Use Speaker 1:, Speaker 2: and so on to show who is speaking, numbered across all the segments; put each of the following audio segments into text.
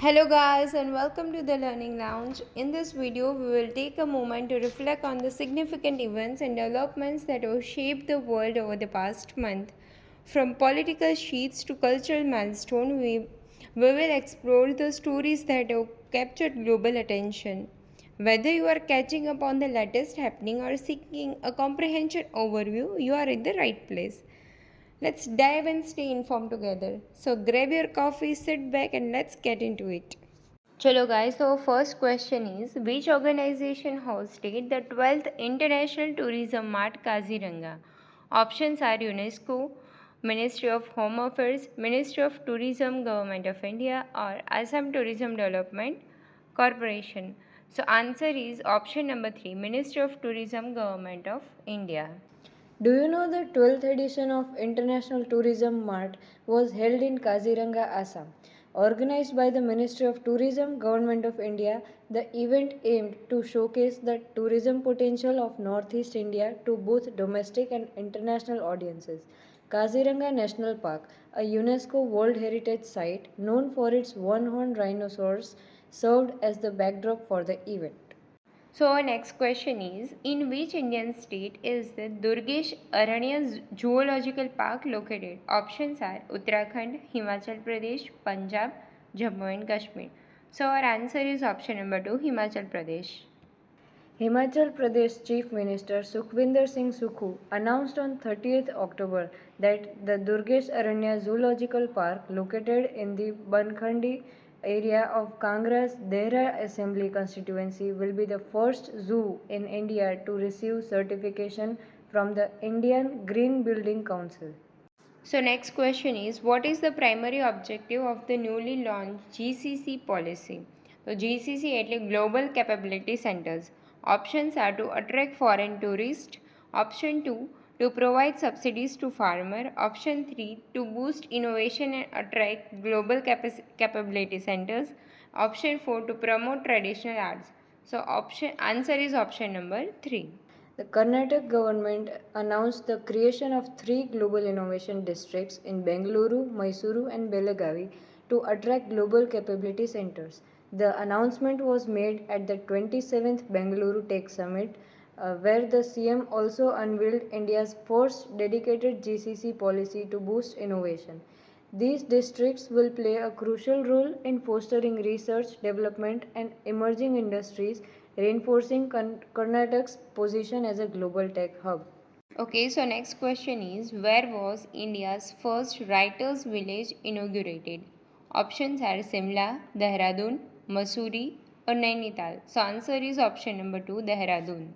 Speaker 1: Hello guys and welcome to the Learning Lounge. In this video, we will take a moment to reflect on the significant events and developments that have shaped the world over the past month. From political sheets to cultural milestones, we will explore the stories that have captured global attention. Whether you are catching up on the latest happening or seeking a comprehensive overview, you are in the right place. Let's dive and stay informed together. So grab your coffee, sit back, and let's get into it. Chalo guys, so first question is which organization hosted the 12th International Tourism Mart Kaziranga? Options are UNESCO, Ministry of Home Affairs, Ministry of Tourism, Government of India, or Assam Tourism Development Corporation. So answer is option number 3, Ministry of Tourism, Government of India.
Speaker 2: Do you know the 12th edition of International Tourism Mart was held in Kaziranga, Assam? Organized by the Ministry of Tourism, Government of India, the event aimed to showcase the tourism potential of Northeast India to both domestic and international audiences. Kaziranga National Park, a UNESCO World Heritage Site known for its one-horned rhinoceros, served as the backdrop for the event.
Speaker 1: So our next question is, in which Indian state is the Durgesh Aranya Zoological Park located? Options are Uttarakhand, Himachal Pradesh, Punjab, Jammu and Kashmir. So our answer is option number 2, Himachal Pradesh.
Speaker 2: Himachal Pradesh Chief Minister Sukhvinder Singh Sukhu announced on 30th October that the Durgesh Aranya Zoological Park, located in the Bankhandi area of Kangra's Dehra Assembly constituency, will be the first zoo in India to receive certification from the Indian Green Building Council.
Speaker 1: So next question is, what is the primary objective of the newly launched GCC policy? So GCC એટલે Global Capability Centers. Options are to attract foreign tourists. Option 2, to provide subsidies to farmer. Option 3, to boost innovation and attract global capability centers. Option 4, to promote traditional arts. So answer is option number 3.
Speaker 2: The Karnataka government announced the creation of three global innovation districts in Bengaluru, Mysuru, and Belagavi to attract global capability centers. The announcement was made at the 27th Bengaluru Tech Summit, where the CM also unveiled India's first dedicated GCC policy to boost innovation. These districts will play a crucial role in fostering research, development, and emerging industries, reinforcing Karnataka's position as a global tech hub.
Speaker 1: Okay, so next question is, where was India's first writers' village inaugurated? Options are Simla, Dehradun, Mussoorie, or Nainital. So answer is option number 2, Dehradun.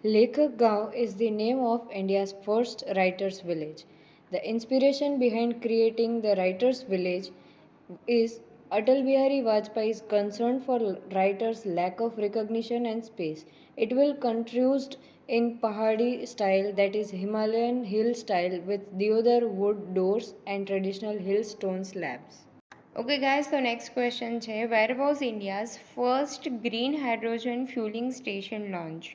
Speaker 2: Lekhak Gaon is the name of India's first writers' village. The inspiration behind creating the writers' village is Atal Bihari Vajpayee's concern for writers' lack of recognition and space. It will construct in Pahadi style, that is Himalayan hill style, with deodar wood doors and traditional hill stone slabs.
Speaker 1: Okay guys, so next question છે, where was India's first green hydrogen fueling station launched?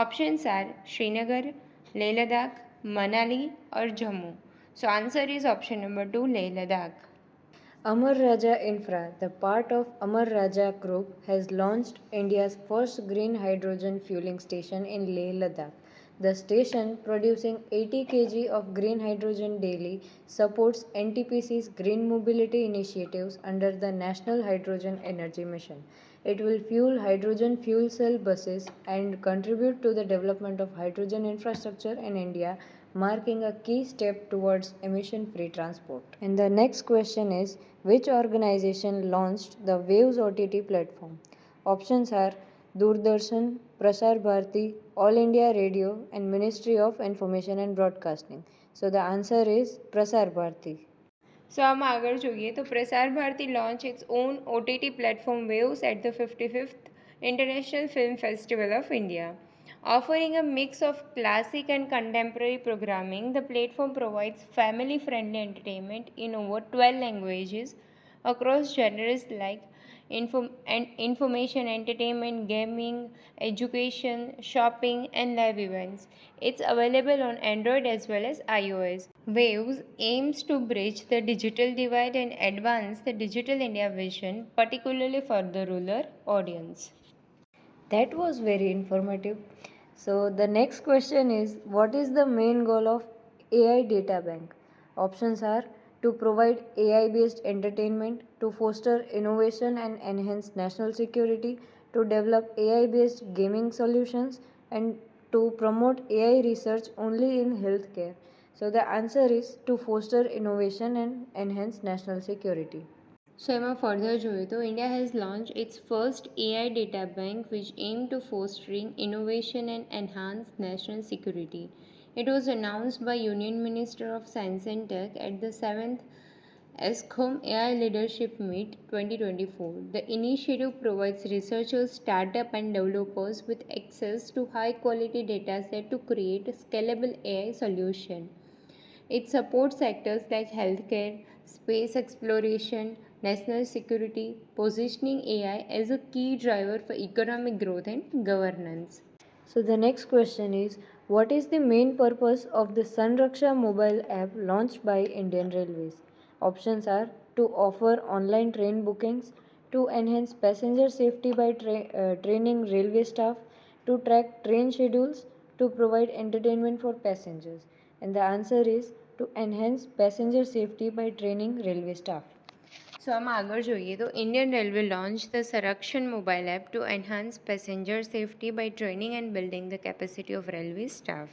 Speaker 1: Options are Srinagar, Leh Ladakh, Manali, or Jammu. So answer is option number 2, Leh Ladakh.
Speaker 2: Amar Raja Infra, the part of Amar Raja Group, has launched India's first green hydrogen fueling station in Leh Ladakh. The station, producing 80 kg of green hydrogen daily, supports NTPC's green mobility initiatives under the National Hydrogen Energy Mission. It will fuel hydrogen fuel cell buses and contribute to the development of hydrogen infrastructure in India, marking a key step towards emission free transport. And the next question is, which organization launched the Waves OTT platform? Options are Doordarshan, Prasar Bharati, All India Radio, and Ministry of Information and Broadcasting. So the answer is Prasar Bharati.
Speaker 1: So આમાં આગળ જોઈએ તો Prasar Bharati launch its own OTT platform Waves at the 55th International Film Festival of India. Offering a mix of classic and contemporary programming, the platform provides family-friendly entertainment in over 12 languages across genres like and information, entertainment, gaming, education, shopping, and live events. It's available on Android as well as iOS. Waves aims to bridge the digital divide and advance the Digital India vision, particularly for the rural audience.
Speaker 2: That was very informative. So the next question is, what is the main goal of AI Data Bank? Options are to provide AI based entertainment, to foster innovation and enhance national security, to develop AI based gaming solutions, and to promote AI research only in healthcare. So the answer is to foster innovation and enhance national security.
Speaker 1: So એમાં further જોઈએ તો India has launched its first AI data bank which aimed to fostering innovation and enhance national security. It was announced by Union Minister of Science and Tech at the 7th ESCOM AI Leadership Meet 2024. The initiative provides researchers, startups, and developers with access to high-quality dataset to create a scalable AI solution. It supports sectors like healthcare, space exploration, national security, positioning AI as a key driver for economic growth and governance.
Speaker 2: So the next question is, what is the main purpose of the Sanraksha mobile app launched by Indian Railways? Options are to offer online train bookings, to enhance passenger safety by training railway staff, to track train schedules, to provide entertainment for passengers. And the answer is to enhance passenger safety by training railway staff.
Speaker 1: So આમાં આગળ જોઈએ તો Indian Railway launched the Sarakshan mobile app to enhance passenger safety by training and building the capacity of railway staff.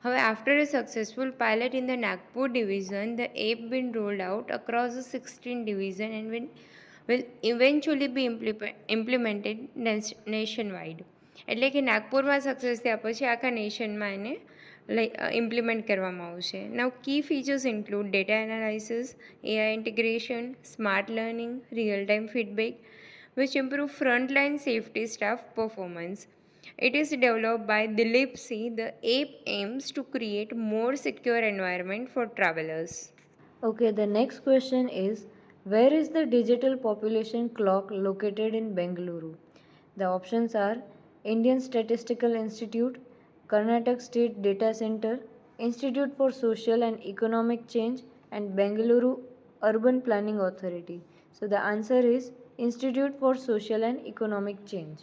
Speaker 1: However, after a successful pilot in the Nagpur division, the app been rolled out across the 16 division and will eventually be implemented nationwide. એટલે કે નાગપુરમાં success થયા પછી આખા નેશનમાં એને implement કરવામાં આવશે. Now key features include data analysis, AI integration, smart learning, real-time feedback, which improve frontline safety staff performance. It is developed by Dilip C. The app aims to create more secure environment for travelers.
Speaker 2: Okay, the next question is, where is the digital population clock located in Bengaluru? The options are Indian Statistical Institute, Karnataka State Data Center, Institute for Social and Economic Change, and Bengaluru Urban Planning Authority. So the answer is Institute for Social and Economic Change.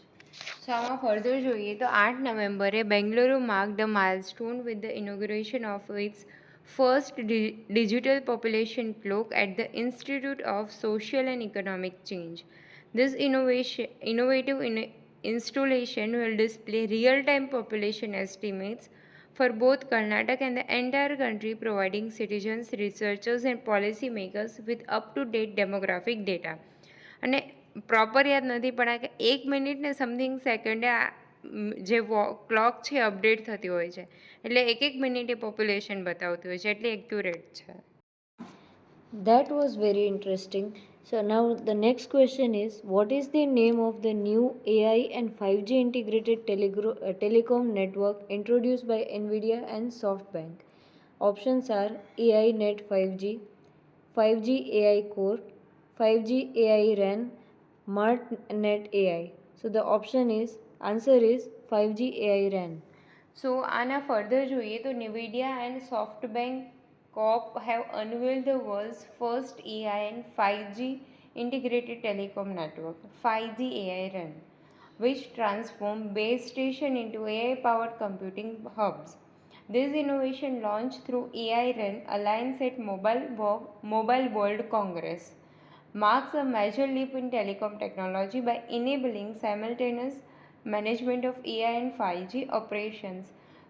Speaker 1: So આમાં further જોઈએ તો 8 નવેમ્બરે Bengaluru marked a milestone with the inauguration of its first digital population clock at the Institute of Social and Economic Change. This innovative installation will display real-time population estimates for both Karnataka and the entire country, providing citizens, researchers, and policymakers with up-to-date demographic data. અને proper યાદ નથી પણ આ 1 minute ને something સેકન્ડે આ જે clock છે update થતી હોય છે એટલે 1 મિનિટે પોપ્યુલેશન બતાવતી હોય છે એટલે એક્યુરેટ છે.
Speaker 2: That was very interesting. So now the next question is, what is the name of the new AI and 5G integrated telecom network introduced by Nvidia and SoftBank? Options are AI Net 5G, 5G AI Core, 5G AI RAN, MartNet AI. So the answer is 5G AI RAN.
Speaker 1: So આના further જોઈએ તો NVIDIA and SoftBank Corp have unveiled the world's first AI and 5G integrated telecom network, 5G AI RAN, which transform base station into AI-powered computing hubs. This innovation launched through AI RAN Alliance at Mobile World Congress marks a major leap in telecom technology by enabling simultaneous management of AI and 5G operations.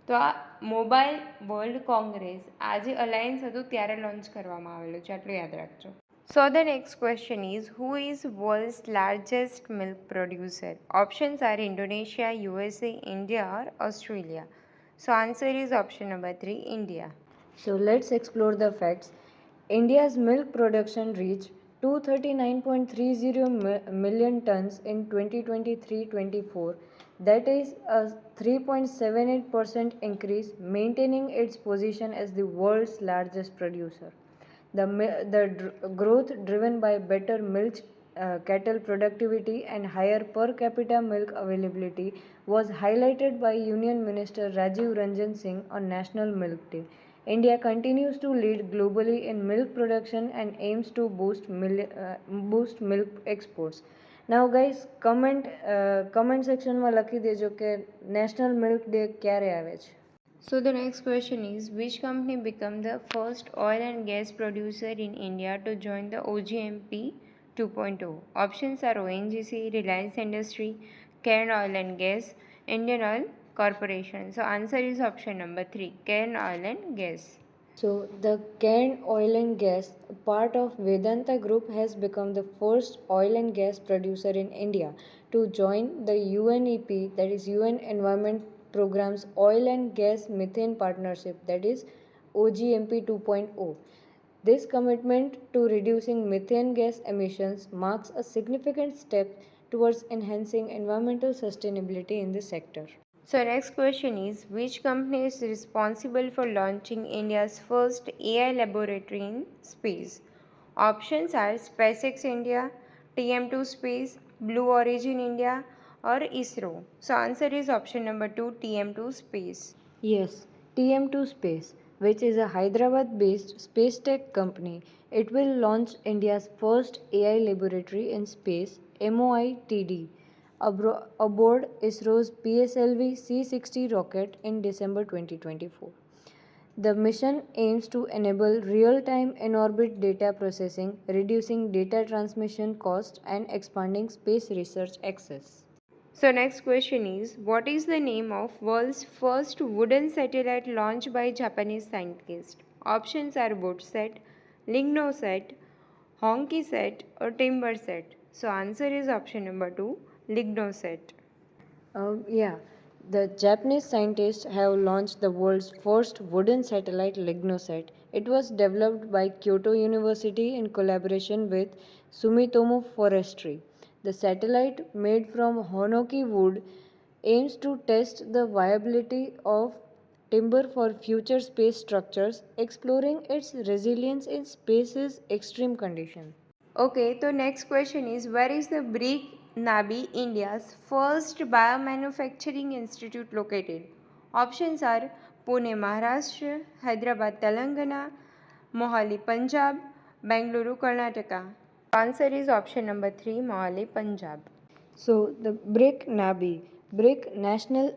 Speaker 1: તો આ mobile world Congress આ જે alliance હતું ત્યારે launch કરવામાં આવેલું છે આટલું યાદ રાખજો. So the next question is, who is world's largest milk producer? Options are Indonesia, USA, India or Australia. So answer is option number 3, India.
Speaker 2: So let's explore the facts. India's milk production reached 239.30 million tons in 2023-24. That is a 3.78% increase, maintaining its position as the world's largest producer. The growth driven by better cattle productivity and higher per capita milk availability was highlighted by Union Minister Rajiv Ranjan Singh on National Milk Day. India continues to lead globally in milk production and aims to boost milk exports. Now guys, comment section માં લખી દેજો કે national milk day ક્યારે આવે છે.
Speaker 1: So the next question is, which company became the first oil and gas producer in India to join the OGMP 2.0? Options are ONGC, Reliance Industry, Cairn Oil and Gas, Indian Oil Corporation. So answer is option number 3, Cairn Oil and Gas.
Speaker 2: So, the Cairn Oil and Gas, part of Vedanta Group, has become the first oil and gas producer in India to join the UNEP, that is UN Environment Program's Oil and Gas Methane Partnership, that is OGMP 2.0. This commitment to reducing methane gas emissions marks a significant step towards enhancing environmental sustainability in this sector.
Speaker 1: So next question is, which company is responsible for launching India's first AI laboratory in space? Options are SpaceX India, TM2 Space, Blue Origin India or ISRO. So answer is option number 2, TM2 Space.
Speaker 2: Yes, TM2 Space, which is a Hyderabad-based space tech company. It will launch India's first AI laboratory in space, MOITD, aboard ISRO's PSLV C-60 rocket in December 2024. The mission aims to enable real-time in-orbit data processing, reducing data transmission costs and expanding space research access.
Speaker 1: So next question is, what is the name of world's first wooden satellite launched by Japanese scientists? Options are WoodSat, LignoSat, HonkiSat or TimberSat. So answer is option number 2, LignoSat.
Speaker 2: Yeah, the Japanese scientists have launched the world's first wooden satellite LignoSat. It was developed by Kyoto University in collaboration with Sumitomo Forestry. The satellite, made from Honoki wood, aims to test the viability of timber for future space structures, exploring its resilience in space's extreme conditions.
Speaker 1: Okay, so next question is, where is the BRIC NABI, India's first biomanufacturing institute, located? Options are Pune, Maharashtra, Hyderabad, Telangana, Mohali, Punjab, Bengaluru, Karnataka. Answer is option number 3, Mohali, Punjab.
Speaker 2: So the BRIC NABI, BRIC National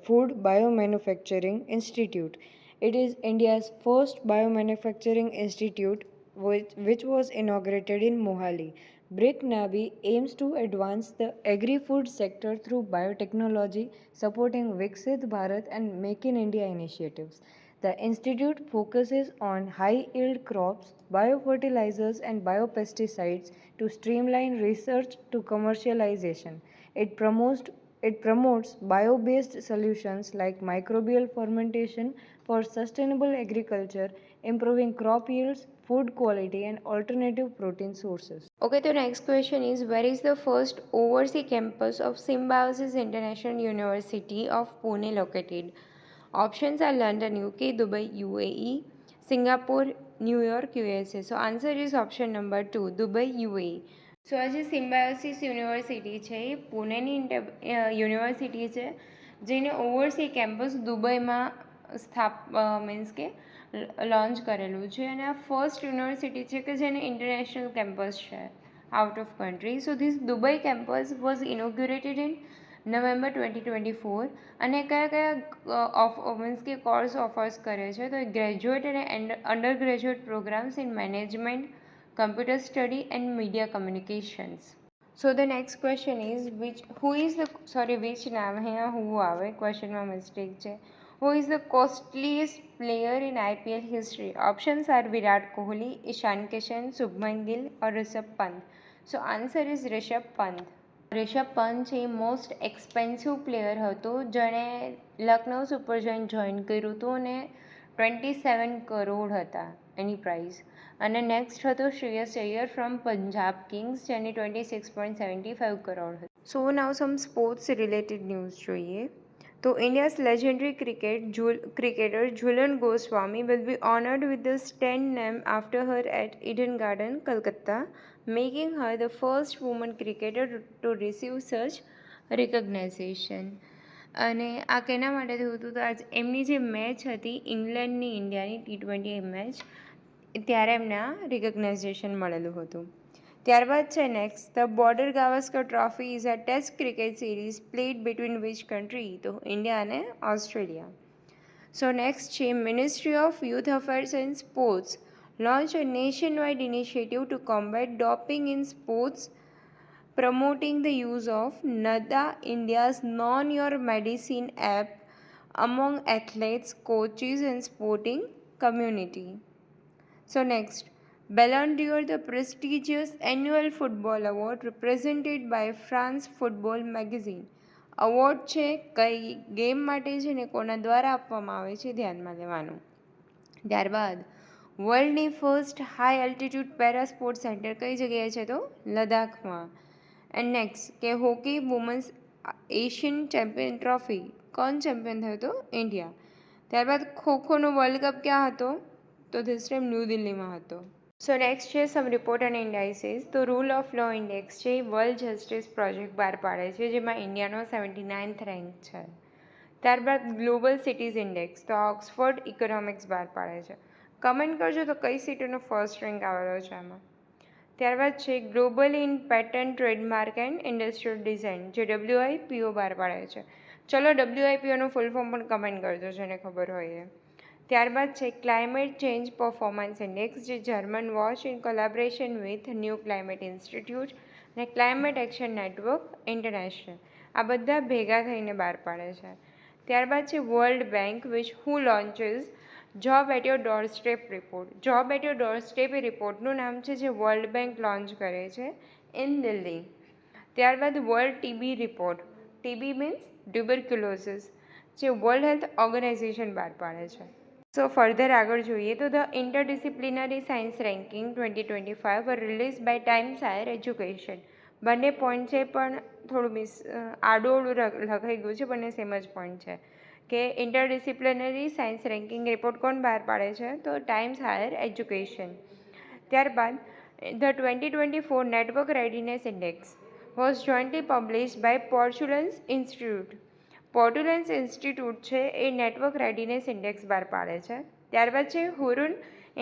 Speaker 2: Food Biomanufacturing Institute. It is India's first biomanufacturing institute which was inaugurated in Mohali. BRIC NABI aims to advance the agri-food sector through biotechnology, supporting Viksit Bharat and Make in India initiatives. The institute focuses on high-yield crops, biofertilizers and biopesticides to streamline research to commercialization. It promotes bio-based solutions like microbial fermentation for sustainable agriculture, improving crop yields, food quality and alternative protein sources.
Speaker 1: Okay, the next question is, where is the first overseas campus of Symbiosis International University of Pune located? Options are London, UK, Dubai, UAE, Singapore, New York, USA. So answer is option number 2, Dubai, UAE. સો આ જે symbiosis university છે એ પુણેની university છે જેને overseas campus દુબઈમાં means કે launch કરેલું છે અને આ ફર્સ્ટ યુનિવર્સિટી છે કે જેને ઇન્ટરનેશનલ કેમ્પસ છે out of country. So this Dubai campus was inaugurated in November 2024 અને કયા કયા મીન્સ કે કોર્સ ઓફર્સ કરે છે તો ગ્રેજ્યુએટ અને undergraduate programs in management, computer study and media communications. So the next question is, which નામ હે હું આવે ક્વેશ્ચનમાં મિસ્ટેક છે. Who is the costliest player in IPL history? Options are Virat Kohli, Ishan Kishan, Shubman Gill or Rishabh Pant. So answer is Rishabh Pant. Rishabh Pant છે most expensive player હતો જેણે Lucknow super giant join કર્યું હતું અને 27 કરોડ હતા એની price. અને next હતો Shreyas Iyer from Punjab Kings જેની 26.75 કરોડ હતી. સો નાવ સમ સ્પોર્ટ્સ રિલેટેડ ન્યૂઝ જોઈએ તો India's legendary cricketer Jhulan Goswami will be honored with the stand name after her at Eden Garden, Kolkata, making her the first woman cricketer to receive such recognition. અને આ કેના માટે થયું હતું? તો આજ એમની જે મેચ હતી ઇંગ્લેન્ડની ઇન્ડિયાની T20 મેચ, ત્યારે એમને આ રિકગ્નાઇઝેશન મળેલું હતું. ત્યારબાદ છે next, the border Gavaskar trophy is a test cricket series played between which country? તો ઇન્ડિયા અને ઓસ્ટ્રેલિયા. સો નેક્સ્ટ છે, ministry of youth affairs and sports launch a nationwide initiative to combat doping in sports, promoting the use of NADA, India's Know Your Medicine app, among athletes, coaches, and sporting community. So next, Ballon d'Or, the prestigious annual football award represented by France Football Magazine. Award છે કઈ game માટે છે ને કોના દ્વારા આપવામાં આવે છે ધ્યાનમાં લેવાનું. ત્યારબાદ વર્લ્ડની first high altitude para sports centre કઈ જગ્યાએ છે? તો લદ્દાખમાં. એન્ડ નેક્સ્ટ કે hockey women's Asian champion trophy કોણ ચેમ્પિયન થયો? તો ઇન્ડિયા. ત્યારબાદ ખોખોનો વર્લ્ડ કપ ક્યાં હતો? તો ધીસ ટાઈમ ન્યૂ દિલ્હીમાં હતો. સો નેક્સ્ટ છે સમ રિપોર્ટ એન્ડ ઇન્ડાઇસીસ. તો રૂલ ઓફ લો ઇન્ડેક્સ છે વર્લ્ડ જસ્ટિસ પ્રોજેક્ટ બહાર પાડે છે, જેમાં ઇન્ડિયાનો 79th રેન્ક છે. ત્યારબાદ ગ્લોબલ સિટીઝ ઇન્ડેક્સ, તો ઓક્સફોર્ડ ઇકોનોમિક્સ બહાર પાડે છે. કમેન્ટ કરજો તો કઈ સિટીનો ફર્સ્ટ રેન્ક આવેલો છે આમાં. ત્યારબાદ છે global in pattern trademark and industrial design, જે WIPO બહાર પાડે છે. ચલો WIPOનું ફૂલ ફોર્મ પણ કમેન્ટ કરજો જેને ખબર હોય એ. ત્યારબાદ છે ક્લાઇમેટ ચેન્જ પરફોર્મન્સ ઇન્ડેક્સ, જે German watch in collaboration with New Climate Institute અને ક્લાઇમેટ એક્શન નેટવર્ક ઇન્ટરનેશનલ, આ બધા ભેગા થઈને બહાર પાડે છે. ત્યારબાદ છે World Bank which who launches job at your door step report. Job at your door step એ રિપોર્ટનું નામ છે જે વર્લ્ડ બેંક લોન્ચ કરે છે ઇન દિલ્હી. ત્યારબાદ world TB report, TB means tuberculosis, જે વર્લ્ડ હેલ્થ ઓર્ગેનાઇઝેશન બહાર પાડે છે. સો ફર્ધર આગળ જોઈએ તો the Interdisciplinary Science Ranking 2025 were release by Times Higher Education. બંને પોઈન્ટ છે પણ થોડું આડોળું લખાઈ ગયું છે, બંને સેમ જ પોઈન્ટ છે કે ઇન્ટરડિસિપ્લિનરી સાયન્સ રેન્કિંગ રિપોર્ટ કોણ બહાર પાડે છે? તો ટાઈમ્સ હાયર એજ્યુકેશન. ત્યારબાદ the 2024 Network Readiness Index was jointly published by Portulans Institute. Portulans Institute છે એ નેટવર્ક રેડીનેસ ઇન્ડેક્સ બહાર પાડે છે. ત્યારબાદ છે Hurun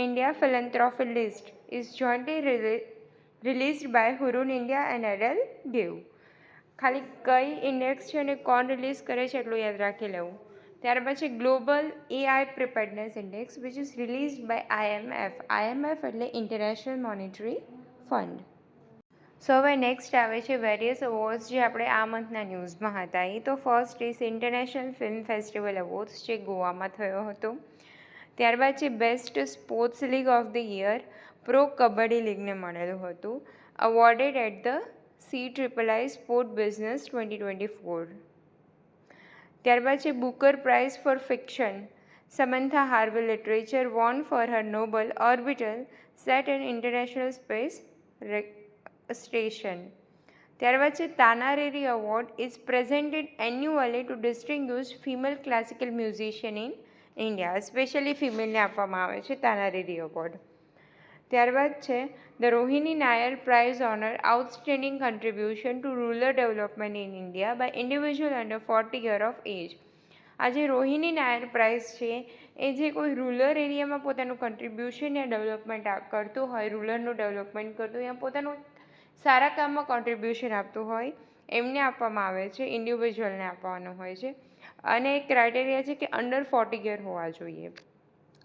Speaker 1: India philanthropy list is jointly released by Hurun India and EdelGive. ખાલી કઈ ઇન્ડેક્સ છે અને કોણ રિલીઝ કરે છે એટલું યાદ રાખી લેવું. ત્યારબાદ છે global AI preparedness index which is released by IMF. IMF એટલે ઇન્ટરનેશનલ મોનિટરી ફંડ. સો હવે નેક્સ્ટ આવે છે વેરિયસ અવોર્ડ્સ જે આપણે આ મંથના ન્યૂઝમાં હતા એ. તો first is international film festival awards, જે ગોવામાં થયો હતો. ત્યારબાદ છે best sports league of the year, pro kabaddi લીગને મળેલું હતું, awarded at the CIII sport business 2024. ત્યારબાદ છે Booker Prize for fiction, Samantha Harvey literature won for her novel Orbital set in International Space Station. ત્યારબાદ છે Tanariri award is presented annually to distinguished female classical musician in India. Specially ફિમેલને આપવામાં આવે છે Tanariri award. ત્યારબાદ છે the Rohini Nayar prize honour outstanding contribution to rural development in India by individual under 40 year of age. આ જે રોહિણી નાયર પ્રાઇઝ છે એ જે કોઈ રૂરલ એરિયામાં પોતાનું કન્ટ્રીબ્યુશન યા ડેવલપમેન્ટ કરતું હોય, રૂરલનું ડેવલપમેન્ટ કરતું યા પોતાનું સારા કામમાં કોન્ટ્રીબ્યુશન આપતું હોય એમને આપવામાં આવે છે, ઇન્ડિવિજ્યુઅલને આપવાનું હોય છે. અને એક ક્રાઇટેરિયા છે કે અંડર 40 યર હોવા જોઈએ.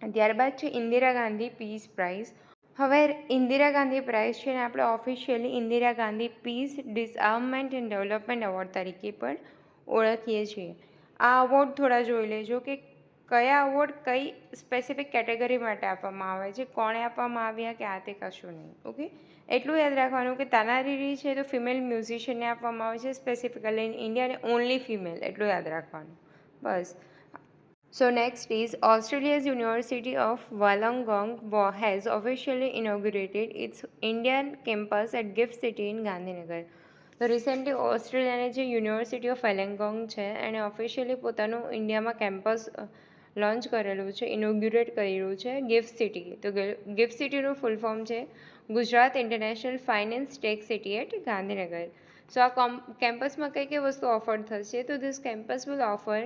Speaker 1: ત્યારબાદ છે ઇન્દિરા ગાંધી પીસ પ્રાઇઝ. હવે ઇન્દિરા ગાંધી પ્રાઇઝ છે ને આપણે officially Indira Gandhi peace disarmament and development award તરીકે પણ ઓળખીએ છીએ. આ અવોર્ડ થોડા જોઈ લેજો કે કયા અવોર્ડ કઈ સ્પેસિફિક કેટેગરી માટે આપવામાં આવે છે, કોણે આપવામાં આવ્યા કે આ તે કશું નહીં. ઓકે, એટલું યાદ રાખવાનું કે તાનારીરી છે તો ફિમેલ મ્યુઝિશિયનને આપવામાં આવે છે સ્પેસિફિકલી ઇન ઇન્ડિયા અને ઓનલી ફિમેલ, એટલું યાદ રાખવાનું બસ. So next is Australia's University of Wollongong has officially inaugurated its Indian campus at GIFT City in Gandhinagar. તો રિસેન્ટલી ઓસ્ટ્રેલિયાની જે યુનિવર્સિટી ઓફ વેલેંગોંગ છે એણે ઓફિશિયલી પોતાનું ઇન્ડિયામાં કેમ્પસ લોન્ચ કરેલું છે, ઇનોગ્યુરેટ કર્યું છે ગિફ્ટ સિટી. તો ગિફ્ટ સિટીનું ફૂલ ફોર્મ છે Gujarat international finance tech city at Gandhinagar. So આ કેમ્પસમાં કઈ કઈ વસ્તુ ઓફર થશે? તો this campus will offer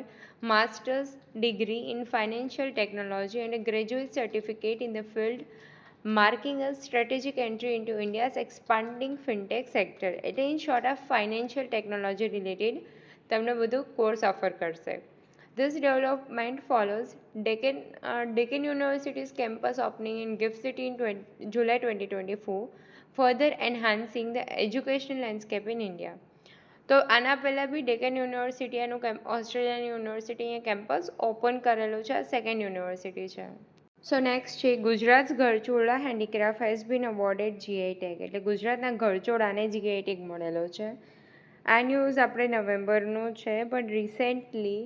Speaker 1: masters degree in financial technology અને graduate certificate in the field, marking a strategic entry into India's expanding fintech sector. એટલે in short of financial technology related તમને બધું કોર્સ ઓફર કરશે. This development follows Deccan University's campus opening in GIFT City in July 2024, further enhancing the educational landscape in India. તો આના પહેલાં બી Deakin university એનું Australian university અહીંયા campus open કરેલું છે, આ સેકન્ડ યુનિવર્સિટી છે. સો નેક્સ્ટ છે Gujarat Garchola handicraft has been awarded GI tag. એટલે ગુજરાતના ગરચોળાને જીઆઈ ટેગ મળેલો છે. આ ન્યૂઝ આપણે નવેમ્બરનું છે, પણ રિસેન્ટલી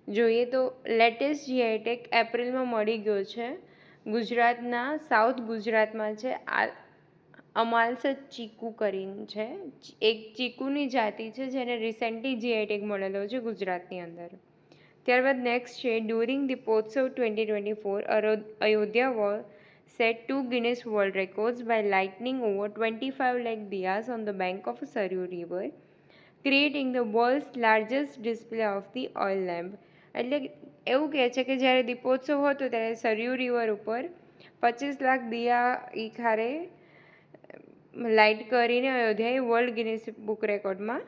Speaker 1: જોઈએ તો લેટેસ્ટ જીઆઈ ટેગ એપ્રિલમાં મળી ગયો છે. ગુજરાતના સાઉથ ગુજરાતમાં છે, અમાલસદ ચીકુ કરીને છે, એક ચીકુની જાતિ છે જેને રિસેન્ટલી જીઆઈ ટેગ મળેલો છે ગુજરાતની અંદર. ત્યારબાદ નેક્સ્ટ છે during Deepotsav 2024 Ayodhya war set 2 Guinness World Records by lighting over 25 lakh diyas on the bank of Saryu River, creating the world's largest display of the oil lamp. એટલે એવું કહે છે કે જ્યારે દીપોત્સવ હતો ત્યારે સરયુ રિવર ઉપર 25 લાખ દિયા ઈખારે લાઇટ કરીને અયોધ્યાએ વર્લ્ડ ગિનિસ બુક રેકોર્ડમાં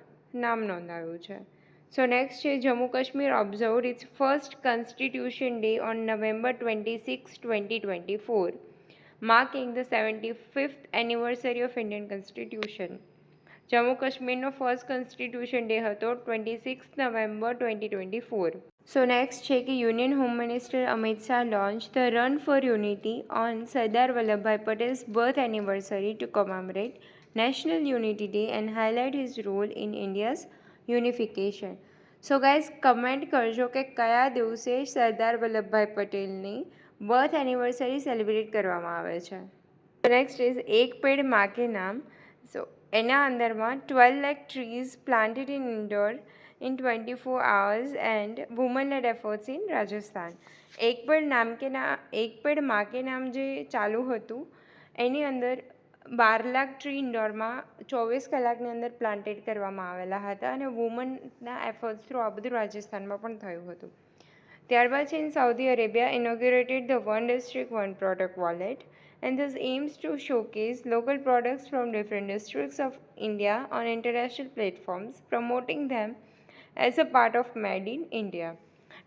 Speaker 1: નામ નોંધાવ્યું છે. So next છે Jammu Kashmir observed its first constitution day on November 26, 2024, marking the 75th anniversary of Indian Constitution. Jammu કાશ્મીરનો ફર્સ્ટ કોન્સ્ટિટ્યુશન ડે હતો 26 નવેમ્બર 2024. સો નેક્સ્ટ છે કે union home minister Amit Shah launch the run for unity on Sardar Vallabhbhai Patel's birth anniversary to commemorate national unity day and highlight his role in India's unification. So guys comment કરજો કે કયા દિવસે સરદાર વલ્લભભાઈ પટેલની birth anniversary celebrate કરવામાં આવે છે. નેક્સ્ટ ઇઝ એક pad માં કે નામ. સો એના અંદરમાં 12 lakh trees planted in indoor in 24 hours and women-led efforts in Rajasthan. એક પેડ માં કે નામ જે ચાલુ હતું એની અંદર 12 લાખ ટ્રી ઇન્ડોરમાં 24 કલાકની અંદર પ્લાન્ટેડ કરવામાં આવેલા હતા અને વુમનના એફર્ટ્સ થ્રુ આ બધું રાજસ્થાનમાં પણ થયું હતું. ત્યારબાદ છે in Saudi Arabia inaugurated the one district one product wallet and this aims to showcase local products from different districts of India on international platforms, promoting them as a part of Made in India.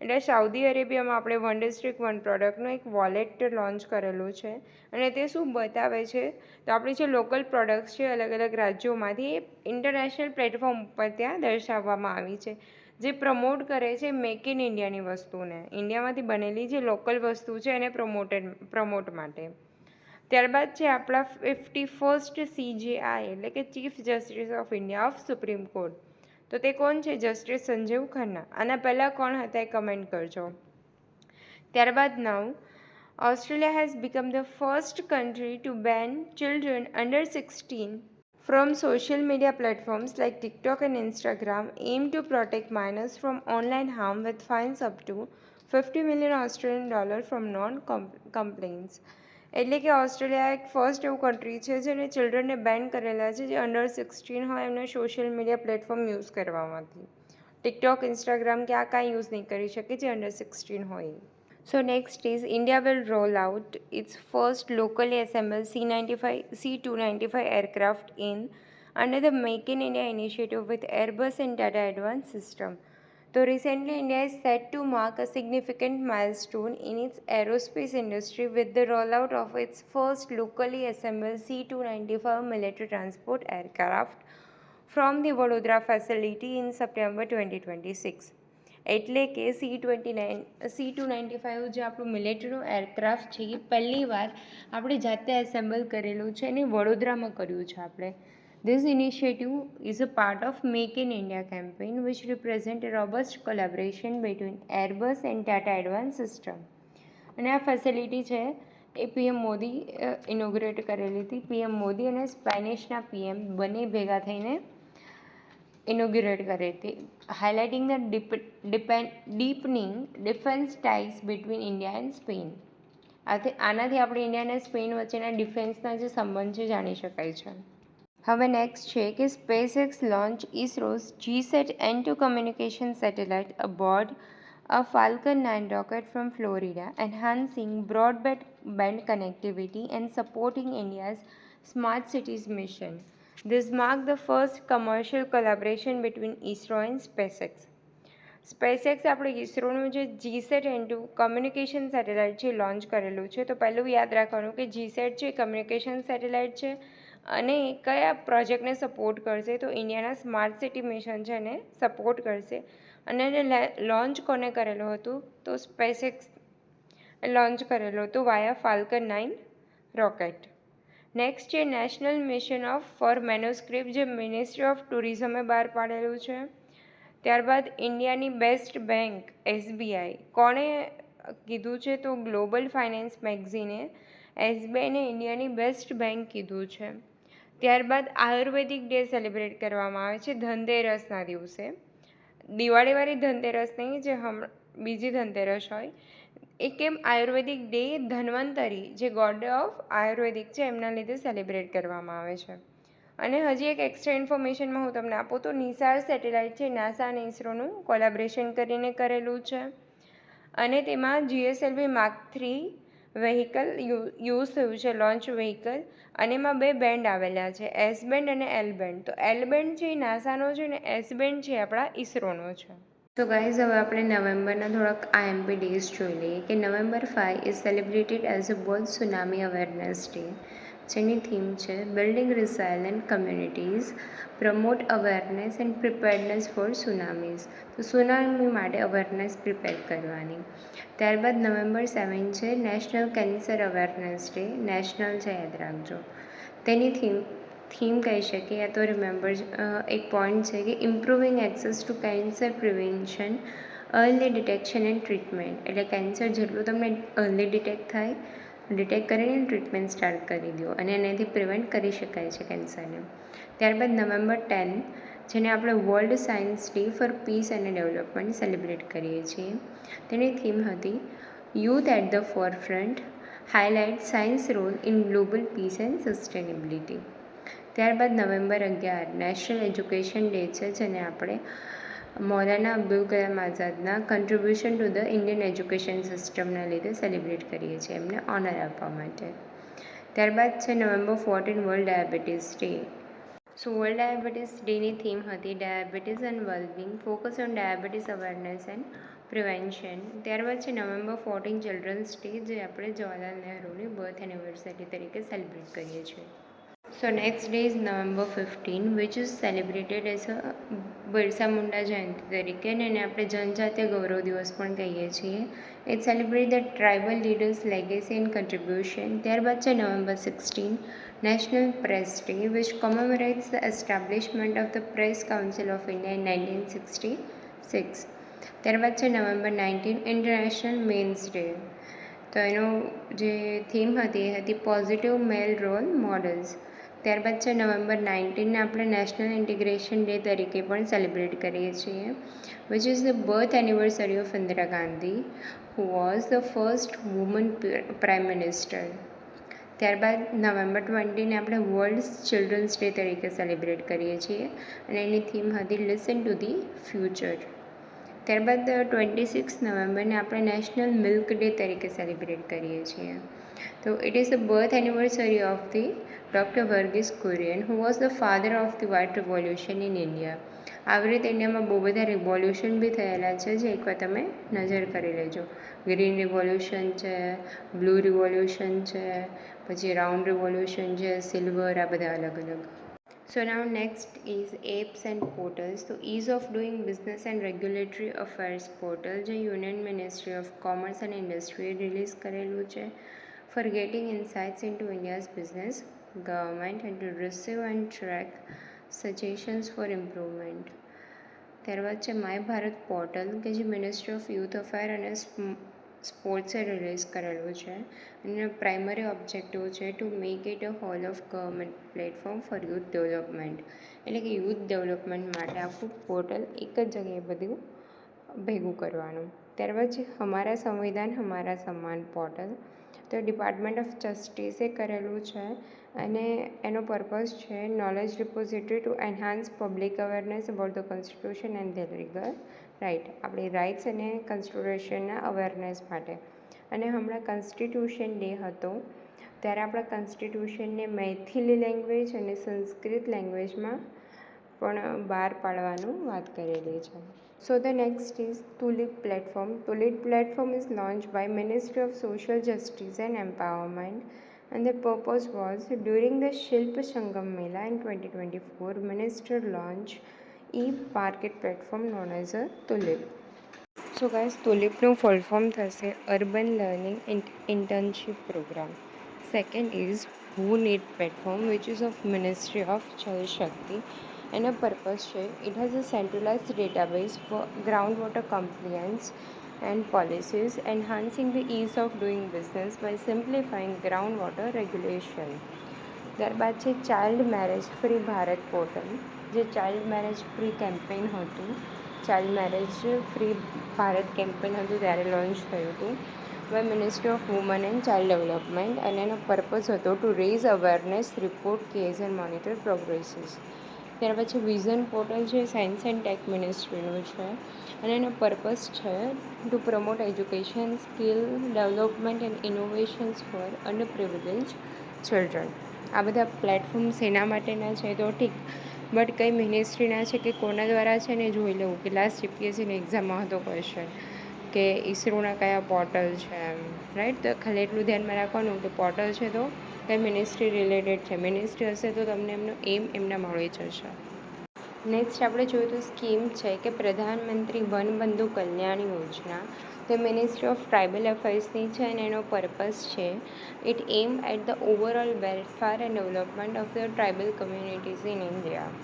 Speaker 1: એટલે Saudi અરેબિયામાં આપણે one district one પ્રોડક્ટનું એક wallet launch કરેલું છે અને તે શું બતાવે છે તો આપણી જે લોકલ પ્રોડક્ટ્સ છે અલગ અલગ રાજ્યોમાંથી એ ઇન્ટરનેશનલ પ્લેટફોર્મ ઉપર ત્યાં દર્શાવવામાં આવી છે, જે પ્રમોટ કરે છે મેક ઇન ઇન્ડિયાની વસ્તુને, ઇન્ડિયામાંથી બનેલી જે લોકલ વસ્તુ છે એને પ્રમોટ માટે. ત્યારબાદ છે આપણા 51st CJI એટલે કે chief justice of India of supreme court. તો તે કોણ છે? જસ્ટિસ સંજીવ ખન્ના. આના પહેલાં કોણ હતા એ કમેન્ટ કરજો. ત્યારબાદ now Australia has become the first country to ban children under 16 from social media platforms like TikTok and Instagram, aim to protect minors from online harm with fines up to $50 million Australian from non-complaints. એટલે કે Australia એક first એવું country છે જેને ચિલ્ડ્રનને બેન કરેલા છે જે અંડર 16 હોય એમને સોશિયલ મીડિયા પ્લેટફોર્મ યુઝ કરવામાંથી. ટિકટોક, ઇન્સ્ટાગ્રામ કે આ કાંઈ યુઝ નહીં કરી શકે જે અંડર 16 હોય. So next is India will roll out its first locally assemble C295 aircraft in under the make in India initiative with Airbus and Tata advance system. So recently, India is set to mark a significant milestone in its aerospace industry with the rollout of its first locally assembled C295 military transport aircraft from the Vadodara facility in September 2026. એટલે કે C295 જે આપણું મિલિટરીનું aircraft છે એ પહેલી વાર આપણે જાતે assemble કરેલું છે અને વડોદરામાં કર્યું છે આપણે. This initiative is a part of Make in India campaign which represents a robust collaboration between Airbus and Tata Advanced System. અને આ ફેસિલિટી છે એ પીએમ મોદી ઇનોગ્રેટ કરેલી હતી. પીએમ મોદી અને સ્પેનિશના પીએમ બંને ભેગા થઈને ઇનોગ્યુરેટ કરી હતી, highlighting the deepening defence ties between India and Spain. આનાથી આપણે ઇન્ડિયા અને સ્પેન વચ્ચેના ડિફેન્સના જે સંબંધ છે જાણી શકાય છે. હવે નેક્સ્ટ છે કે SpaceX launch ISRO's GSAT N2 communication satellite aboard a Falcon 9 rocket from Florida, enhancing broadband connectivity and supporting India's smart cities mission. This marked the first commercial collaboration between ISRO and SpaceX. સ્પેસએક્સ આપણે ઇસરોનું જે GSAT N2 communication satellite છે launch કરેલું છે. તો પહેલું યાદ રાખવાનું કે GSAT છે કમ્યુનિકેશન સેટેલાઇટ છે અને કયા પ્રોજેક્ટને સપોર્ટ કરશે, તો ઇન્ડિયાના સ્માર્ટ સિટી મિશન છે એને સપોર્ટ કરશે. અને એને લોન્ચ કોને કરેલું હતું, તો સ્પેસએક્સ લોન્ચ કરેલું હતું વાયા ફાલ્કન 9 રોકેટ. નેક્સ્ટ છે નેશનલ મિશન ફોર મેનોસ્ક્રિપ્ટ, જે મિનિસ્ટ્રી ઓફ ટુરિઝમે બહાર પાડેલું છે. ત્યારબાદ ઇન્ડિયાની બેસ્ટ બેંક SBI કોણે કીધું છે, તો ગ્લોબલ ફાઇનાન્સ મેગઝીને SBIને ઇન્ડિયાની બેસ્ટ બેંક કીધું છે. ત્યારબાદ આયુર્વેદિક ડે સેલિબ્રેટ કરવામાં આવે છે ધનતેરસના દિવસે. દિવાળીવાળી ધનતેરસ નહીં, જે બીજી ધનતેરસ હોય એ. કેમ આયુર્વેદિક ડે ધન્વંતરી, જે ગોડ ઓફ આયુર્વેદિક છે એમના લીધે સેલિબ્રેટ કરવામાં આવે છે. અને હજી એક એક્સ્ટ્રા ઇન્ફોર્મેશનમાં હું તમને આપું તો નિસાર સેટેલાઇટ છે નાસા અને ઇસરોનું કોલેબોરેશન કરીને કરેલું છે. અને તેમાં GSLV Mark 3 વ્હીકલ યુઝ થયું છે, લોન્ચ વ્હીકલ. અને એમાં બે બેન્ડ આવેલા છે, S બેન્ડ અને L બેન્ડ. તો L બેન્ડ છે એ નાસાનો છે ને S બેન્ડ છે આપણા ઇસરોનો છે. તો ગાઈઝ હવે આપણે નવેમ્બરના થોડાક IMP ડેઝ જોઈ લઈએ કે November 5 is celebrated as a World Tsunami Awareness Day, જેની થીમ છે building resilient communities, promote awareness and preparedness for tsunamis. તો સુનામી માટે અવેરનેસ પ્રિપેર કરવાની. ત્યારબાદ November 7 છે national cancer awareness day, national છે યાદ રાખજો. તેની થીમ કહી શકીએ યા તો રિમેમ્બર એક પોઈન્ટ છે કે improving access two cancer prevention, early detection and treatment. એટલે કેન્સર જેટલું તમને અર્લી ડિટેક્ટ થાય, ડિટેક્ટ કરીને ટ્રીટમેન્ટ સ્ટાર્ટ કરી દો અને એનાથી પ્રિવેન્ટ કરી શકાય છે કેન્સરને. ત્યારબાદ November 10, જેને આપણે World Science Day for Peace and Development celebrate કરીએ છીએ. તેની થીમ હતી youth at the forefront, highlight science role in global peace and sustainability. ત્યારબાદ November 11 નેશનલ એજ્યુકેશન ડે છે, જેને આપણે મૌલાના અબ્દુલ કલામ આઝાદના contribution to the Indian education સિસ્ટમના લીધે સેલિબ્રેટ કરીએ છીએ, એમને ઓનર આપવા માટે. ત્યારબાદ છે November 14 વર્લ્ડ ડાયાબિટીસ ડે. સો વર્લ્ડ ડાયાબિટીસ ડેની થીમ હતી diabetes and wellbeing, focus on diabetes awareness and prevention. ત્યારબાદ છે November 14 ચિલ્ડ્રન્સ ડે, જે આપણે જવાહરલાલ નહેરુની બર્થ એનિવર્સરી તરીકે સેલિબ્રેટ કરીએ છીએ. So next day is November 15, which is celebrated as a Birsa Munda જયંતિ તરીકે, અને એને આપણે જનજાતીય ગૌરવ દિવસ પણ કહીએ છીએ. It celebrates the tribal leaders' legacy and contribution. ત્યારબાદ છે November 16 National Press Day, which commemorates the establishment of the Press Council of India in 1966. ત્યારબાદ છે November 19 International Men's Day. તો એનો જે થીમ હતી એ હતી પોઝિટિવ મેલ રોલ મોડલ્સ. ત્યારબાદ છે November 19ને આપણે નેશનલ ઇન્ટિગ્રેશન ડે તરીકે પણ સેલિબ્રેટ કરીએ છીએ, which is the birth anniversary of Indira Gandhi, who was the first woman prime minister. ત્યારબાદ November 20ને આપણે વર્લ્ડ ચિલ્ડ્રન્સ ડે તરીકે સેલિબ્રેટ કરીએ છીએ અને એની થીમ હતી લિસન ટુ ધી ફ્યુચર. ત્યારબાદ 26 નવેમ્બરને આપણે નેશનલ મિલ્ક ડે તરીકે સેલિબ્રેટ કરીએ છીએ. તો it is the birth anniversary of the doctor Verghese Kurien, who was the father of the white revolution in India. આવી રીતે ઇન્ડિયામાં બહુ બધા રિવોલ્યુશન બી થયેલા છે, જે એકવાર તમે નજર કરી લેજો. ગ્રીન રિવોલ્યુશન છે, બ્લુ રિવોલ્યુશન છે, પછી રાઉન્ડ રિવોલ્યુશન છે, સિલ્વર, આ બધા અલગ અલગ. So now next is apps and portals. તો ease of doing business and regulatory affairs portal, જે union ministry of commerce and ઇન્ડસ્ટ્રીએ રિલીઝ કરેલું છે for getting insights into India's business, government and to receive and track suggestions for improvement. ત્યારબાદ છે my Bharat portal, કે જે ministry of youth affair અને સ્પોર્ટ્સે release કરેલું છે અને પ્રાઇમરી ઓબ્જેક્ટિવ છે to make it a whole of government platform for youth development, એટલે કે યુથ ડેવલપમેન્ટ માટે આખું પોર્ટલ એક જ જગ્યાએ બધું ભેગું કરવાનું. ત્યારબાદ છે હમારા સંવિધાન હમારા સન્માન પોર્ટલ, તો ડિપાર્ટમેન્ટ ઓફ જસ્ટિસે કરેલું છે અને એનો પર્પઝ છે knowledge repository to enhance public awareness about the constitution and their legal right, આપણી રાઇટ્સ અને કોન્સ્ટિટ્યુશનના અવેરનેસ માટે. અને હમણાં કોન્સ્ટિટ્યુશન ડે હતો ત્યારે આપણા કોન્સ્ટિટ્યુશનને મૈથિલી લેંગ્વેજ અને સંસ્કૃત લેંગ્વેજમાં પણ બહાર પાડવાનું વાત કરેલી છે. So the next is Tulip platform. Tulip platform is launched by Ministry of Social Justice and Empowerment, and the purpose was during the Shilp Sangam Mela in 2024, Minister launched e-market platform known as a Tulip. So guys, Tulipનું full form થશે Urban Learning Internship Program. Second is Who Need platform, which is of Ministry of Jal Shakti. And a purpose છે, it has a centralized database for groundwater compliance and policies, enhancing the ease of doing business by simplifying groundwater regulation. ત્યારબાદ છે child marriage free Bharat portal, જે child marriage free campaign હતું, child marriage free Bharat campaign હતું ત્યારે launch થયું હતું by ministry of woman and child development, અને એનો પર્પઝ હતો to raise awareness, report case and monitor progresses. ત્યાર પછી વિઝન પોર્ટલ છે સાયન્સ એન્ડ ટેક મિનિસ્ટ્રીનું છે અને એનો પર્પઝ છે to promote education, skill development and innovations for under privilege children. આ બધા પ્લેટફોર્મ્સ એના માટેના છે તો ઠીક, બટ કઈ મિનિસ્ટ્રીના છે કે કોના દ્વારા છે ને જોઈ લેવું. કે લાસ્ટ જીપીએસસીની એક્ઝામમાં હતો ક્વેશ્ચન કે ઇસરોના કયા પોર્ટલ છે એમ, રાઈટ. તો ખાલી એટલું ધ્યાનમાં રાખવાનું કે પોર્ટલ છે તો કઈ મિનિસ્ટ્રી રિલેટેડ છે, મિનિસ્ટ્રી હશે તો તમને એમનો એમ એમના મળી જશે. નેક્સ્ટ આપણે જોઈએ તો સ્કીમ છે કે પ્રધાનમંત્રી વન બંધુ કલ્યાણ યોજના, તે મિનિસ્ટ્રી ઓફ ટ્રાઇબલ અફેર્સની છે અને એનો પર્પઝ છે it aim at the overall welfare and development of the tribal communities in India.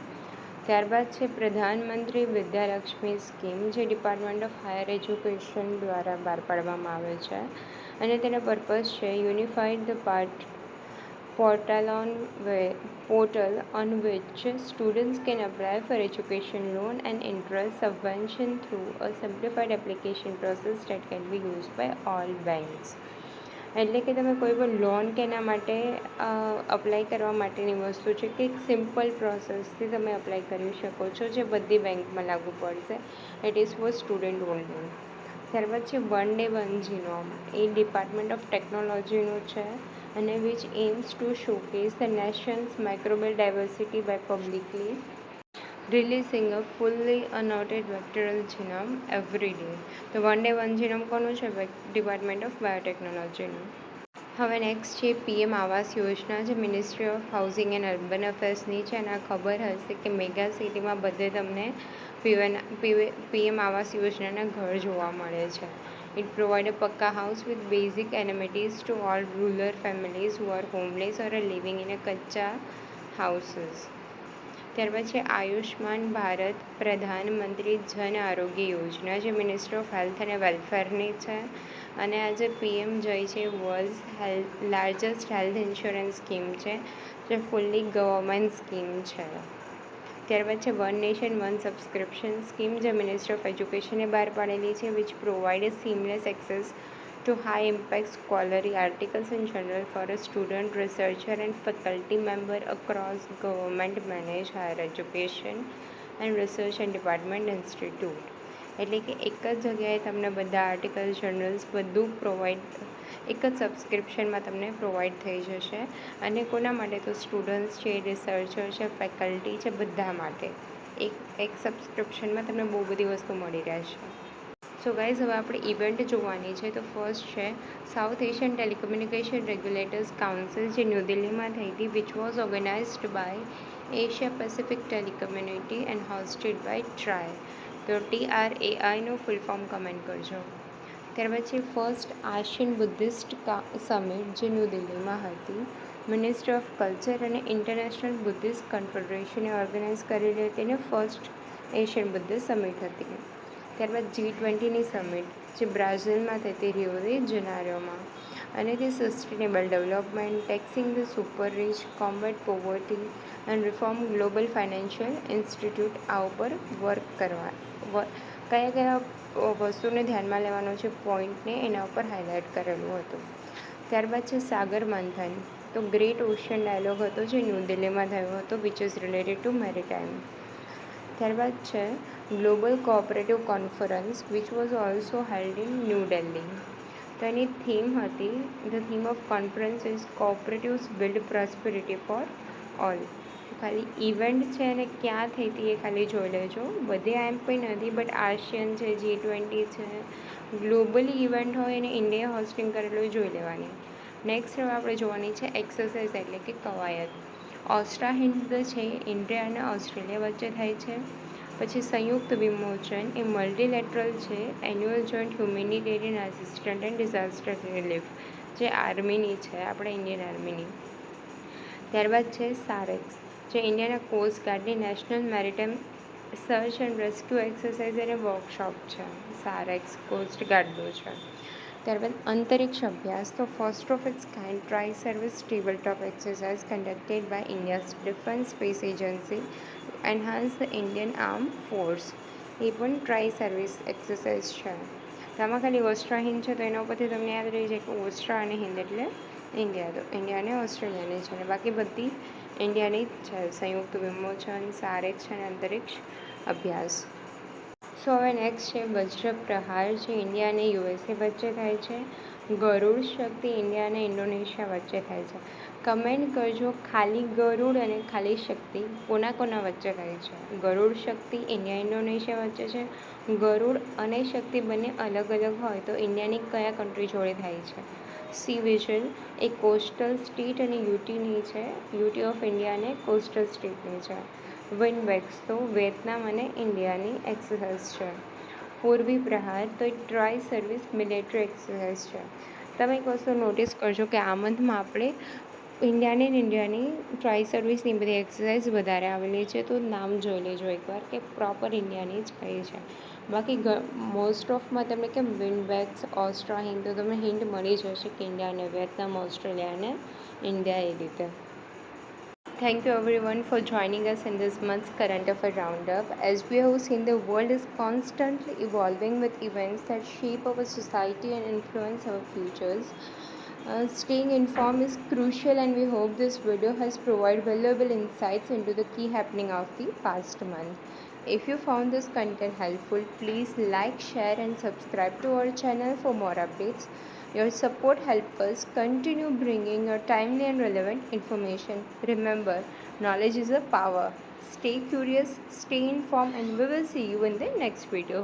Speaker 1: ત્યારબાદ છે પ્રધાનમંત્રી વિદ્યાલક્ષ્મી સ્કીમ, જે ડિપાર્ટમેન્ટ ઓફ હાયર એજ્યુકેશન દ્વારા બહાર પાડવામાં આવે છે અને તેનો પર્પઝ છે unified the portal on which students can apply for education loan and interest subvention through a simplified application process that can be used by all banks. એટલે કે તમે કોઈ પણ લોન કે એના માટે અપ્લાય કરવા માટેની વસ્તુ છે કે એક સિમ્પલ પ્રોસેસથી તમે અપ્લાય કરી શકો છો, જે બધી બેંકમાં લાગુ પડશે. It is for student only. ત્યારબાદ છે વન ડે વન જીનોમ, એ ડિપાર્ટમેન્ટ ઓફ ટેકનોલોજીનું છે અને which aims to showcase the nation's microbial diversity by publicly releasing a fully unaltered vectoral genome every day. તો વન ડે વન જીનોમ કોનું છે? Department of બાયોટેકનોલોજીનું. હવે નેક્સ્ટ છે પીએમ આવાસ યોજના, જે ministry of housing and urban અફેર્સની છે અને આ ખબર હશે કે મેગા સિટીમાં બધે તમને પીએમ આવાસ યોજનાના ઘર જોવા મળે છે. It provides a Pakka house with basic amenities to all rural families who are homeless or are living in a kacha houses. ત્યારબાદ છે આયુષ્માન ભારત પ્રધાનમંત્રી જન આરોગ્ય યોજના, જે મિનિસ્ટ્રી ઓફ હેલ્થ અને વેલફેરની છે અને આ જે પીએમ જય છે world largest health insurance scheme છે, જે ફુલ્લી ગવર્મેન્ટ સ્કીમ છે. ત્યારબાદ છે one nation one subscription scheme, જે મિનિસ્ટ્રી ઓફ એજ્યુકેશને બહાર પાડેલી છે, which provide seamless access to high impact scholarly articles and journal for a student, researcher and faculty member across government managed higher education and research and department institute. એટલે કે એક જ જગ્યાએ તમને બધા આર્ટિકલ, જર્નલ્સ બધું એક જ સબસ્ક્રિપ્શનમાં તમને પ્રોવાઈડ થઈ જશે અને કોના માટે? તો સ્ટુડન્ટ્સ છે, રિસર્ચર છે, ફેકલ્ટી છે, બધા માટે એક સબસ્ક્રિપ્શનમાં તમને બહુ બધી વસ્તુ મળી રહેશે. સો ગાઈઝ, હવે આપણે ઇવેન્ટ જોવાની છે. તો ફર્સ્ટ છે South Asian Telecommunication Regulators Council, જે ન્યૂ દિલ્હીમાં થઈ હતી, which was organized by Asia Pacific Telecommunity and hosted by TRAI. તો TRAIનું ફૂલ ફોર્મ કમેન્ટ કરજો. ત્યારબાદ છે ફર્સ્ટ એશિયન બુદ્ધિસ્ટ સમિટ, જે ન્યૂ દિલ્હીમાં હતી, મિનિસ્ટ્રી ઓફ કલ્ચર અને ઇન્ટરનેશનલ બુદ્ધિસ્ટ કન્ફેડરેશને ઓર્ગેનાઇઝ કરેલી હતી અને ફર્સ્ટ એશિયન બુદ્ધિસ્ટ સમિટ હતી. ત્યારબાદ G20ની સમિટ જે બ્રાઝિલમાં થતી રિયો દી જનેરોમાં, અને તે sustainable development, taxing the super rich, combat poverty and reform global financial institute આ ઉપર વર્ક કરવા કયા કયા વસ્તુને ધ્યાનમાં લેવાનો છે પોઈન્ટને એના ઉપર હાઇલાઇટ કરેલું હતું. ત્યારબાદ છે સાગર મંથન, તો ગ્રેટ ઓશિયન ડાયલોગ હતો જે ન્યૂ દિલ્હીમાં થયો હતો which is related to maritime. ત્યારબાદ છે global cooperative conference which was also held in new Delhi. તો એની થીમ હતી, the theme of conference is cooperatives build prosperity for all. ખાલી ઇવેન્ટ છે અને ક્યાં થઈ હતી એ ખાલી જોઈ લેજો, બધે એમ પણ નથી, બટ આશિયન છે, G20 છે, ગ્લોબલી ઇવેન્ટ હોય અને ઇન્ડિયા હોસ્ટિંગ કરેલું જોઈ લેવાની. નેક્સ્ટ હવે આપણે જોવાની છે એક્સરસાઇઝ એટલે કે કવાયત. ઓસ્ટ્રા હિન્દ છે ઇન્ડિયા અને ઓસ્ટ્રેલિયા વચ્ચે થાય છે. પછી સંયુક્ત વિમોચન એ મલ્ટીલેટરલ છે, annual joint humanitarian assistant and disaster relief, જે આર્મીની છે, આપણા ઇન્ડિયન આર્મીની. ત્યારબાદ છે સારેક્સ, જે ઇન્ડિયાના કોસ્ટ ગાર્ડની national maritime search and rescue exercise and workshop છે, સારેક્સ કોસ્ટ ગાર્ડનું છે. ત્યારબાદ અંતરિક્ષ અભ્યાસ, તો first of its kind tri service table top exercise conducted by India's defence space agency enhance the Indian arm force, એ પણ tri service exercise છે. તો આમાં ખાલી ઓસ્ટ્રા હિન્દ છે તો એના ઉપરથી તમને યાદ રહી જાય કે ઓસ્ટ્રા અને હિન્દ એટલે ઇન્ડિયા, તો ઇન્ડિયા અને ઓસ્ટ્રેલિયાની છે, અને બાકી બધી ઇન્ડિયાની જ છે, સંયુક્ત વિમોચન, સારેક્સ અને અંતરિક્ષ અભ્યાસ. સો હવે નેક્સ્ટ છે વજ્ર પ્રહાર, જે ઇન્ડિયા અને USA વચ્ચે થાય છે. ગરુડ શક્તિ ઇન્ડિયા અને ઇન્ડોનેશિયા વચ્ચે થાય છે. કમેન્ટ કરજો ખાલી ગરુડ અને ખાલી શક્તિ કોના વચ્ચે થાય છે. ગરુડ શક્તિ ઇન્ડિયા ઇન્ડોનેશિયા વચ્ચે છે. ગરુડ અને શક્તિ બંને અલગ અલગ હોય તો ઇન્ડિયાની કયા કન્ટ્રી જોડે થાય છે. સી વિજિલ એ કોસ્ટલ સ્ટેટ અને યુટીની છે, યુટી ઓફ ઇન્ડિયા અને કોસ્ટલ સ્ટેટની છે. વિન્ડવેક્સ તો વિયેતનામ અને ઇન્ડિયાની એક્સરસાઇઝ છે. પૂર્વી પ્રહાર તો એક ટ્રાય સર્વિસ મિલિટરી એક્સરસાઇઝ છે. તમે એક વસ્તુ નોટિસ કરજો કે આ મંથમાં આપણે ઇન્ડિયાની ટ્રાય સર્વિસની બધી એક્સરસાઇઝ વધારે આવેલી છે, તો નામ જોઈ લેજો એકવાર કે પ્રોપર ઇન્ડિયાની જ કઈ છે. બાકી મોસ્ટ ઓફમાં તમને કેમ વિન્ડવેક્સ, ઓસ્ટ્રા હિન્દ, તો તમને હિન્ટ મળી જશે કે ઇન્ડિયા અને વિયેતનામ, ઓસ્ટ્રેલિયા અને ઇન્ડિયા એ રીતે. Thank you everyone for joining us in this month's current affair roundup. As we have seen, the world is constantly evolving with events that shape our society and influence our futures. Staying informed is crucial, and we hope this video has provided valuable insights into the key happening of the past month. If you found this content helpful, please like, share and subscribe to our channel for more updates. Your support helps us continue bringing you timely and relevant information. Remember, knowledge is a power. Stay curious, stay informed, and we will see you in the next video.